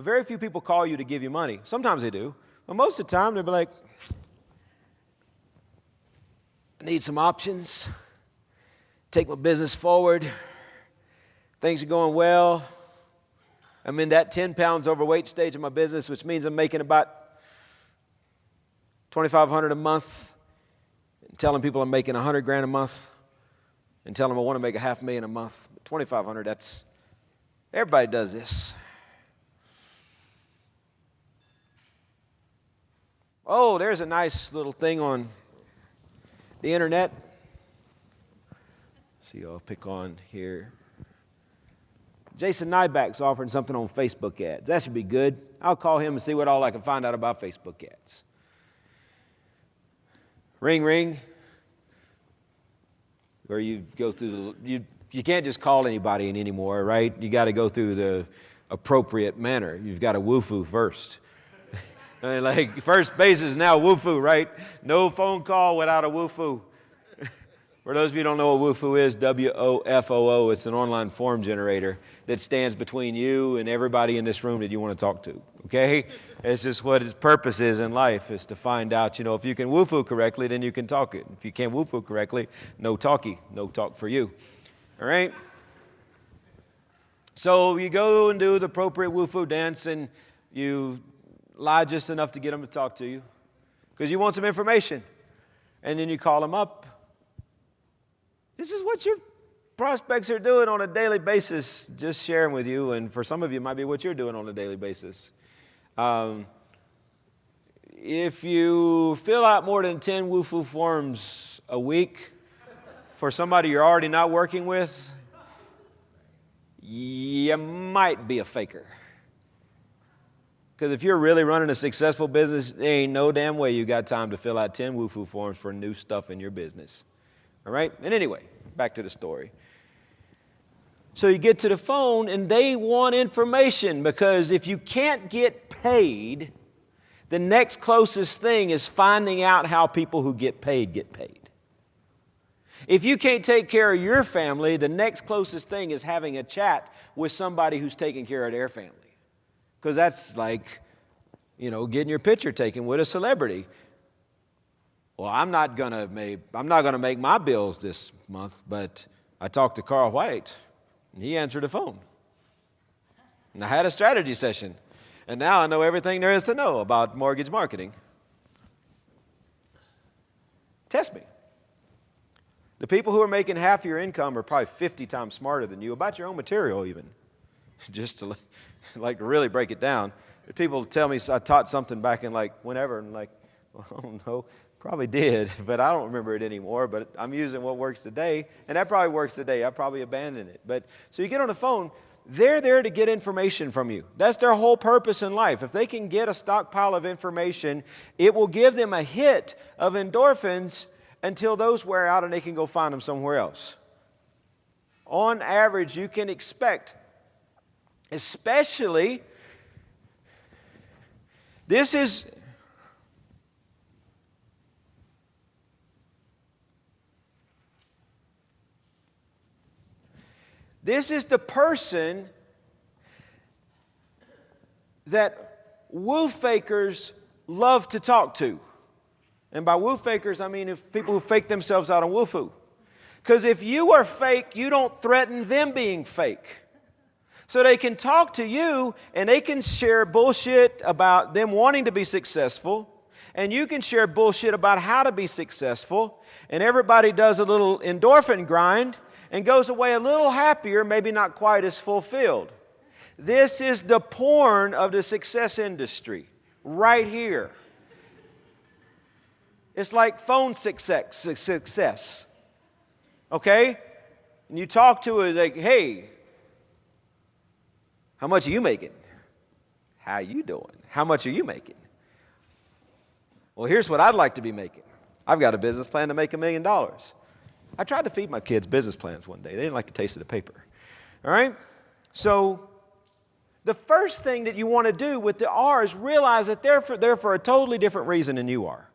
But very few people call you to give you money. Sometimes they do. But most of the time, they'll be like, I need some options. Take my business forward. Things are going well. I'm in that 10 pounds overweight stage of my business, which means I'm making about $2,500 a month. And telling people I'm making $100,000 a month. And telling them I want to make $500,000 a month. $2,500, that's, everybody does this. Oh, there's a nice little thing on the internet. See, I'll pick on here. Jason Nyback's offering something on Facebook ads. That should be good. I'll call him and see what all I can find out about Facebook ads. Ring, ring. Or you go through you can't just call anybody anymore, right? You got to go through the appropriate manner. You've got to woo-foo first. Like first base is now woo-foo, right? No phone call without a woo-foo. For those of you who don't know what woo-foo is, WOFOO, it's an online form generator that stands between you and everybody in this room that you want to talk to, okay? It's just what its purpose is in life, is to find out, if you can woo-foo correctly, then you can talk it. If you can't woo-foo correctly, no talkie, no talk for you, all right? So you go and do the appropriate woo-foo dance, and you lie just enough to get them to talk to you because you want some information. And then you call them up. This is what your prospects are doing on a daily basis, just sharing with you. And for some of you, it might be what you're doing on a daily basis. If you fill out more than 10 woo-foo forms a week for somebody you're already not working with, you might be a faker. Because if you're really running a successful business, there ain't no damn way you got time to fill out 10 woo-foo forms for new stuff in your business. All right? And anyway, back to the story. So you get to the phone, and they want information, because if you can't get paid, the next closest thing is finding out how people who get paid get paid. If you can't take care of your family, the next closest thing is having a chat with somebody who's taking care of their family. Because that's like, getting your picture taken with a celebrity. Well, I'm not gonna make my bills this month, but I talked to Carl White, and he answered the phone. And I had a strategy session, and now I know everything there is to know about mortgage marketing. Test me. The people who are making half your income are probably 50 times smarter than you about your own material even. Just to really break it down. People tell me I taught something back in whenever, and well, I don't know, probably did, but I don't remember it anymore, but I'm using what works today, and that probably works today. I probably abandoned it. But so you get on the phone, they're there to get information from you. That's their whole purpose in life. If they can get a stockpile of information, it will give them a hit of endorphins until those wear out and they can go find them somewhere else. On average, you can expect, especially, this is the person that woo fakers love to talk to. And by woo fakers, I mean if people who fake themselves out on woo-foo. Because if you are fake, you don't threaten them being fake. So they can talk to you, and they can share bullshit about them wanting to be successful, and you can share bullshit about how to be successful, and everybody does a little endorphin grind and goes away a little happier, maybe not quite as fulfilled. This is the porn of the success industry, right here. It's like phone success. Okay? And you talk to it like, hey, how much are you making? How you doing? How much are you making? Well, here's what I'd like to be making. I've got a business plan to make $1 million. I tried to feed my kids business plans one day. They didn't like the taste of the paper. All right? So the first thing that you want to do with the R is realize that they're for a totally different reason than you are.